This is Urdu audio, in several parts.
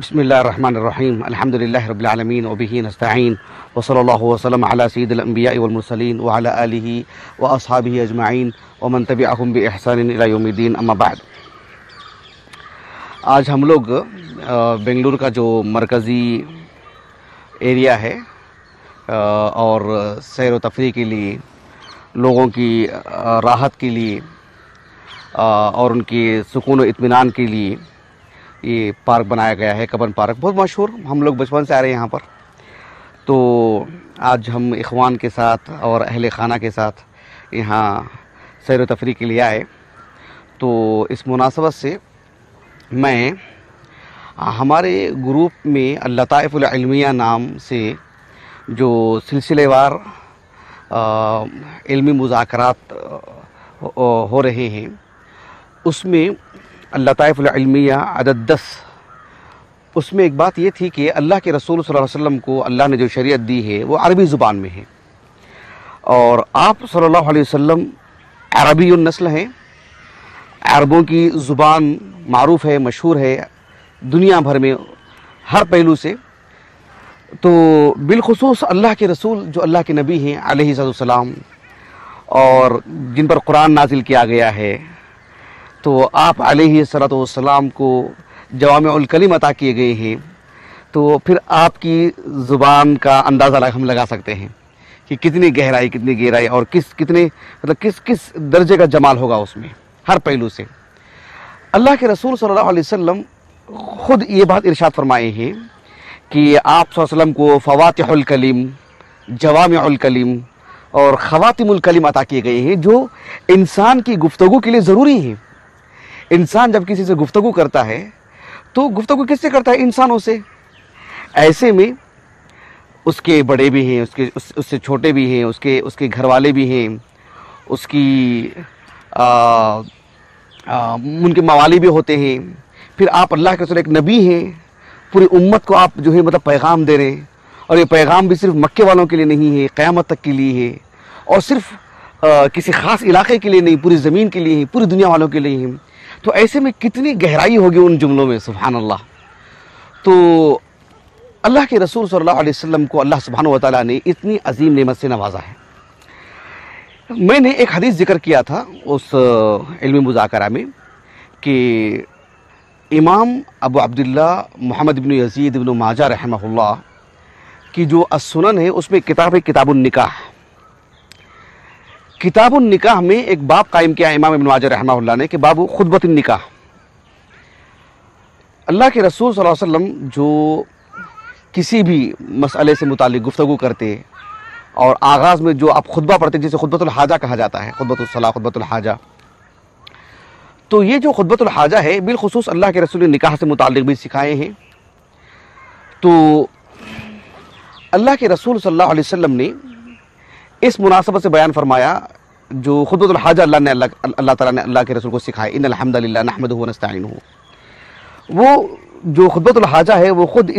بسم الله الرحمن الرحيم الحمد لله رب العالمين وبه نستعين وصلى الله وسلم على سيد الأنبياء والمرسلين وعلى آله وأصحابه أجمعين ومن تبعهم بإحسان إلى يوم الدين أما بعد. آج ہم لوگ بنگلور کا جو مرکزی ایریا ہے اور سیر و تفریح کے لیے لوگوں کی راحت کے لیے اور ان کی سکون و اطمینان کے لیے یہ پارک بنایا گیا ہے. کبن پارک بہت مشہور، ہم لوگ بچپن سے آ رہے ہیں یہاں پر. تو آج ہم اخوان کے ساتھ اور اہل خانہ کے ساتھ یہاں سیر و تفریح کے لیے آئے. تو اس مناسبت سے میں ہمارے گروپ میں اللطائف العلمیہ نام سے جو سلسلے وار علمی مذاکرات ہو رہے ہیں اس میں اللطائف العلمیہ عدد 10، اس میں ایک بات یہ تھی کہ اللہ کے رسول صلی اللہ علیہ وسلم کو اللہ نے جو شریعت دی ہے وہ عربی زبان میں ہے، اور آپ صلی اللہ علیہ وسلم عربی النسل ہیں. عربوں کی زبان معروف ہے، مشہور ہے دنیا بھر میں ہر پہلو سے. تو بالخصوص اللہ کے رسول جو اللہ کے نبی ہیں علیہ السلام اور جن پر قرآن نازل کیا گیا ہے، تو آپ علیہ السلام کو جوامع الکلم عطا کیے گئے ہیں. تو پھر آپ کی زبان کا اندازہ ہم لگا سکتے ہیں کہ کتنی گہرائی اور کس درجے کا جمال ہوگا اس میں ہر پہلو سے. اللہ کے رسول صلی اللہ علیہ وسلم خود یہ بات ارشاد فرمائے ہیں کہ آپ صلی اللہ علیہ وسلم کو فواتح الکلم، جوامع الکلم اور خواتم الکلم عطا کیے گئے ہیں، جو انسان کی گفتگو کے لیے ضروری ہیں. انسان جب کسی سے گفتگو کرتا ہے تو گفتگو کس سے کرتا ہے؟ انسانوں سے. ایسے میں اس کے بڑے بھی ہیں، اس سے چھوٹے بھی ہیں، اس کے گھر والے بھی ہیں، اس کی ان کے موالی بھی ہوتے ہیں. پھر آپ اللہ کے رسول ایک نبی ہیں، پوری امت کو آپ جو ہے پیغام دے رہے ہیں، اور یہ پیغام بھی صرف مکے والوں کے لیے نہیں ہے، قیامت تک کے لیے ہے، اور صرف کسی خاص علاقے کے لیے نہیں، پوری زمین کے لیے ہے، پوری دنیا والوں کے لیے ہے. تو ایسے میں کتنی گہرائی ہوگی ان جملوں میں، سبحان اللہ. تو اللہ کے رسول صلی اللہ علیہ وسلم کو اللہ سبحانہ وتعالیٰ نے اتنی عظیم نعمت سے نوازا ہے. میں نے ایک حدیث ذکر کیا تھا اس علمی مذاکرہ میں کہ امام ابو عبداللہ محمد بن یزید بن ماجہ رحمہ اللہ کی جو السنن ہے اس میں کتاب ہے کتاب النکاح. کتاب النکاح میں ایک باب قائم کیا امام ابن ماجہ رحمہ اللہ نے کہ باب خطبۃ النکاح. اللہ کے رسول صلی اللہ علیہ وسلم جو کسی بھی مسئلے سے متعلق گفتگو کرتے اور آغاز میں جو آپ خطبہ پڑھتے جسے خطبۃ الحاجہ کہا جاتا ہے، خطبۃ الصلاۃ، خطبۃ الحاجہ، تو یہ جو خطبۃ الحاجہ ہے بالخصوص اللہ کے رسول نے نکاح سے متعلق بھی سکھائے ہیں. تو اللہ کے رسول صلی اللہ علیہ وسلم نے اس مناسبت سے بیان فرمایا جو خطبۃ الحاجہ اللہ تعالیٰ نے اللہ کے رسول کو سکھائے، ان الحمد للہ نحمدہ ونستعینہ. وہ جو خطبۃ الحاجہ ہے وہ خود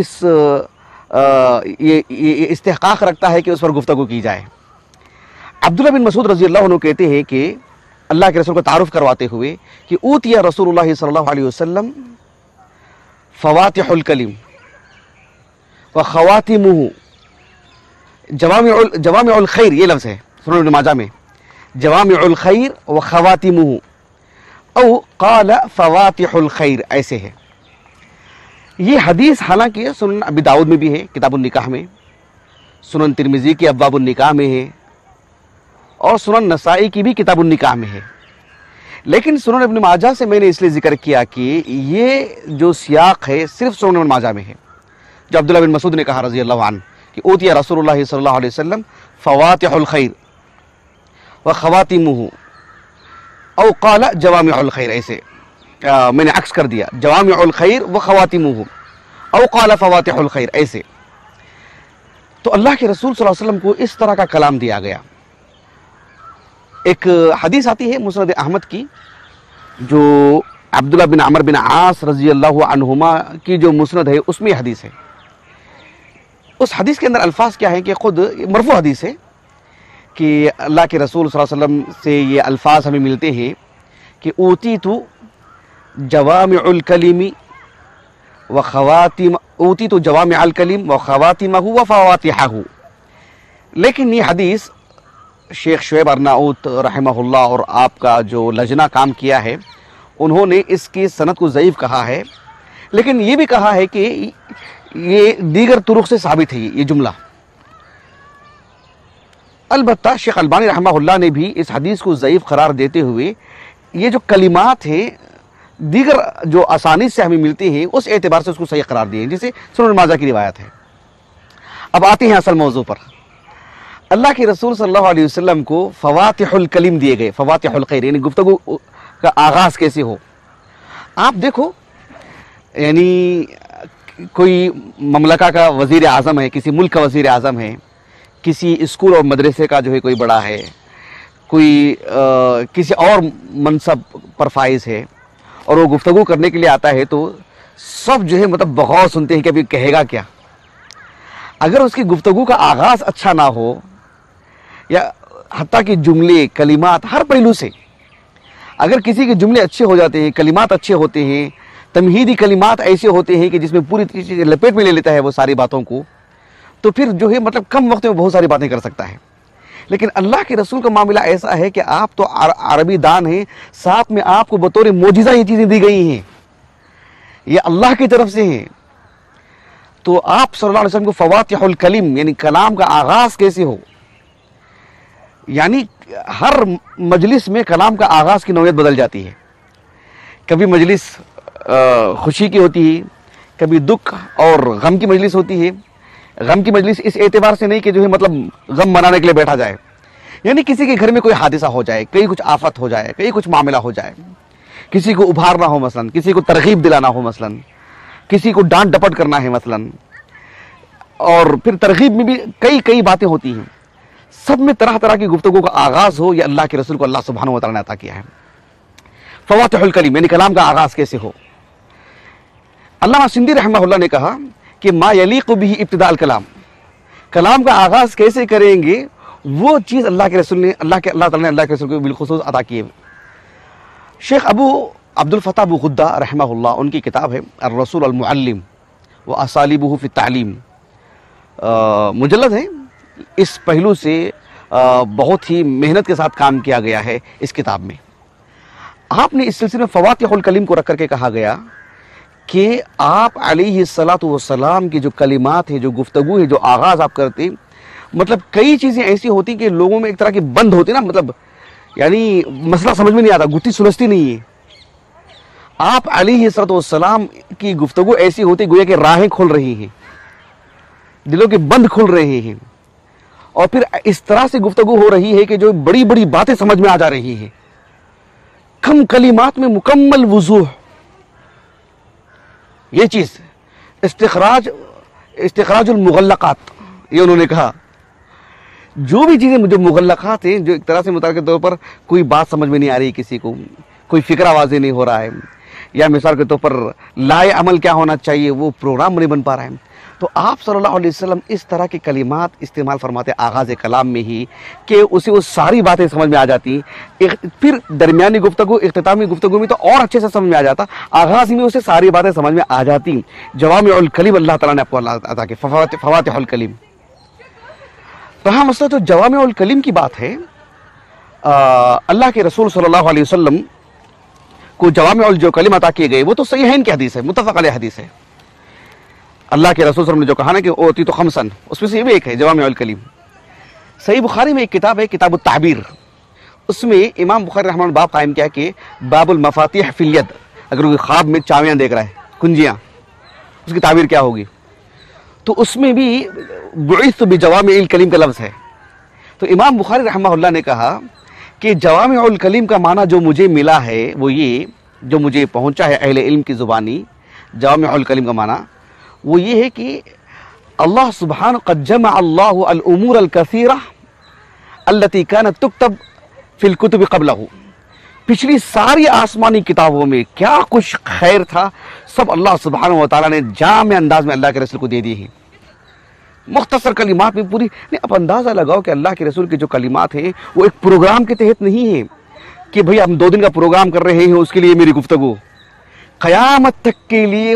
یہ استحقاق رکھتا ہے کہ اس پر گفتگو کی جائے. عبداللہ بن مسعود رضی اللہ عنہ کہتے ہیں کہ اللہ کے رسول کو تعارف کرواتے ہوئے کہ اوتی رسول اللہ صلی اللہ علیہ وسلم فواتح الکلم و خواتمہ، جوامع الخیر، یہ لفظ ہے سنن ابن ماجہ میں، جوامع الخیر و خواتمہ، او قال فواتح الخیر، ایسے ہے. یہ حدیث حالانکہ سنن ابی داؤد میں بھی ہے کتاب النکاح میں، سنن ترمذی کی ابواب النکاح میں ہے، اور سنن نسائی کی بھی کتاب النکاح میں ہے. لیکن سنن ابن ماجہ سے میں نے اس لیے ذکر کیا کہ یہ جو سیاق ہے صرف سنن ابن ماجہ میں ہے، جو عبداللہ بن مسعود نے کہا رضی اللہ عنہ کہ اوتی رسول اللہ صلی اللہ علیہ وسلم فواتح الخیر و خواتمہ او قال جوامع الخیر، ایسے میں نے عکس کر دیا، جوامع الخیر و خواتمہ او قال فواتح الخیر، ایسے. تو اللہ کے رسول صلی اللہ علیہ وسلم کو اس طرح کا کلام دیا گیا. ایک حدیث آتی ہے مسند احمد کی جو عبداللہ بن عمر بن عاص رضی اللہ عنہما کی جو مسند ہے اس میں حدیث ہے. اس حدیث کے اندر الفاظ کیا ہیں کہ خود مرفوع حدیث ہے کہ اللہ کے رسول صلی اللہ علیہ وسلم سے یہ الفاظ ہمیں ملتے ہیں کہ اوتیت جوامع الکلم و خواتیم اوتیت جوامع الکلم و خواتمہ و فواتحہ. لیکن یہ حدیث شیخ شعیب ارناؤت رحمہ اللہ اور آپ کا جو لجنہ کام کیا ہے انہوں نے اس کی سند کو ضعیف کہا ہے، لیکن یہ بھی کہا ہے کہ یہ دیگر طرق سے ثابت ہے یہ جملہ. البتہ شیخ البانی رحمہ اللہ نے بھی اس حدیث کو ضعیف قرار دیتے ہوئے یہ جو کلمات ہیں دیگر جو اسانید سے ہمیں ملتے ہیں اس اعتبار سے اس کو صحیح قرار دیے ہیں، جسے سنن ابن ماجہ کی روایت ہے. اب آتے ہیں اصل موضوع پر. اللہ کے رسول صلی اللہ علیہ وسلم کو فواتح الکلم دیے گئے، فواتح الخیر یعنی گفتگو کا آغاز کیسے ہو. آپ دیکھو یعنی کوئی مملکہ کا وزیر اعظم ہے، کسی ملک کا وزیر اعظم ہے، کسی اسکول اور مدرسے کا جو ہے کوئی بڑا ہے، کوئی کسی اور منصب پر فائز ہے اور وہ گفتگو کرنے کے لیے آتا ہے تو سب جو ہے مطلب بغور سنتے ہیں کہ ابھی کہے گا کیا. اگر اس کی گفتگو کا آغاز اچھا نہ ہو یا حتیٰ کہ جملے کلمات ہر پہلو سے اگر کسی کے جملے اچھے ہو جاتے ہیں، کلمات اچھے ہوتے ہیں، تمہیدی کلمات ایسے ہوتے ہیں کہ جس میں پوری طریقے سے لپیٹ میں لے لیتا ہے وہ ساری باتوں کو، تو پھر جو ہے مطلب کم وقت میں بہت ساری باتیں کر سکتا ہے. لیکن اللہ کے رسول کا معاملہ ایسا ہے کہ آپ تو عربی دان ہیں، ساتھ میں آپ کو بطور معجزہ یہ چیزیں دی گئی ہیں، یہ اللہ کی طرف سے ہیں. تو آپ صلی اللہ علیہ وسلم کو فواتح الکلم یعنی کلام کا آغاز کیسے ہو، یعنی ہر مجلس میں کلام کا آغاز کی نوعیت بدل جاتی ہے. کبھی مجلس خوشی کی ہوتی ہے، کبھی دکھ اور غم کی مجلس ہوتی ہے. غم کی مجلس اس اعتبار سے نہیں کہ جو ہے مطلب غم منانے کے لیے بیٹھا جائے، یعنی کسی کے گھر میں کوئی حادثہ ہو جائے، کہیں کچھ آفت ہو جائے، کہیں کچھ معاملہ ہو جائے، کسی کو ابھارنا ہو مثلا، کسی کو ترغیب دلانا ہو مثلا، کسی کو ڈانٹ ڈپٹ کرنا ہے مثلا، اور پھر ترغیب میں بھی کئی باتیں ہوتی ہیں. سب میں طرح طرح کی گفتگو کا آغاز ہو، یہ اللہ کے رسول کو اللہ سبحانہ و تعالیٰ نے عطا کیا ہے. فواتح الکلم یعنی کلام کا آغاز کیسے ہو. علامہ سندھی رحمہ اللہ نے کہا کہ ما یلیق بہ ابتداء الکلام، کلام کا آغاز کیسے کریں گے وہ چیز اللہ کے رسول نے اللہ تعالیٰ نے اللہ کے رسول کو بالخصوص عطا کی ہے. شیخ ابو عبد الفتاح ابو غدہ رحمہ اللہ ان کی کتاب ہے الرسول المعلم و اسالیبہ فی التعلیم، مجلد ہے. اس پہلو سے بہت ہی محنت کے ساتھ کام کیا گیا ہے اس کتاب میں. آپ نے اس سلسلے میں فواتح الکلم کو رکھ کر کے کہا گیا کہ آپ علیہ الصلاۃ والسلام کی جو کلمات ہیں، جو گفتگو ہے، جو آغاز آپ کرتے، مطلب کئی چیزیں ایسی ہوتی کہ لوگوں میں ایک طرح کی بند ہوتی نا، مطلب یعنی مسئلہ سمجھ میں نہیں آتا، گتھی سلجھتی نہیں ہے. آپ علیہ الصلاۃ والسلام کی گفتگو ایسی ہوتی گویا کہ راہیں کھل رہی ہیں، دلوں کے بند کھل رہے ہیں، اور پھر اس طرح سے گفتگو ہو رہی ہے کہ جو بڑی بڑی باتیں سمجھ میں آ جا رہی ہیں، کم کلمات میں مکمل وضوح. یہ چیز استخراج المغلقات، یہ انہوں نے کہا جو بھی چیزیں جو مغلقات ہیں، جو ایک طرح سے متعلق طور پر کوئی بات سمجھ میں نہیں آ رہی کسی کو، کوئی فکرہ واضح نہیں ہو رہا ہے، یا مثال کے طور پر لائے عمل کیا ہونا چاہیے وہ پروگرام نہیں بن پا رہا ہے، تو آپ صلی اللہ علیہ وسلم اس طرح کی کلمات استعمال فرماتے آغاز کلام میں ہی کہ اسے وہ ساری باتیں سمجھ میں آ جاتی. پھر درمیانی گفتگو، اختتامی گفتگو میں تو اور اچھے سے سمجھ میں آ جاتا، آغاز میں اسے ساری باتیں سمجھ میں آ جاتی. جوامع الکلم اللہ تعالیٰ نے آپ کو عطا کی، فواتح الکلم. رہا مسئلہ جو جوامع الکلم کی بات ہے، اللہ کے رسول صلی اللہ علیہ وسلم کو جوامع الکلم عطا کیے گئے، وہ تو صحیحین کی حدیث ہے، متفق علیہ حدیث ہے. اللہ کے رسول صلی اللہ علیہ وسلم نے جو کہا نا کہ اوتی تو خمسن، اس میں سے یہ بھی ایک ہے جوامع الکلم. صحیح بخاری میں ایک کتاب ہے کتاب التعبیر، اس میں امام بخاری رحمہ اللہ باب قائم کیا کہ باب المفاتیح فی الید، اگر کوئی خواب میں چاویاں دیکھ رہا ہے، کنجیاں، اس کی تعبیر کیا ہوگی. تو اس میں بھی بعثت بجوامع الکلم کا لفظ ہے. تو امام بخاری رحمہ اللہ نے کہا کہ جوامع الکلم کا معنی جو مجھے ملا ہے وہ یہ، جو مجھے پہنچا ہے اہل علم کی زبانی، جوامع الکلم کا معنی وہ یہ ہے کہ اللہ سبحانہ قد جمع اللہ الامور الکثیرہ التي كانت تكتب فی الکتب قبلہ، پچھلی ساری آسمانی کتابوں میں کیا کچھ خیر تھا سب اللہ سبحانہ و تعالیٰ نے جامع انداز میں اللہ کے رسول کو دے دی ہیں، مختصر کلمات میں پوری. اب اندازہ لگاؤ کہ اللہ کے رسول کے جو کلمات ہیں وہ ایک پروگرام کے تحت نہیں ہیں کہ بھئی ہم 2 دن کا پروگرام کر رہے ہیں اس کے لیے میری گفتگو، قیامت تک کے لیے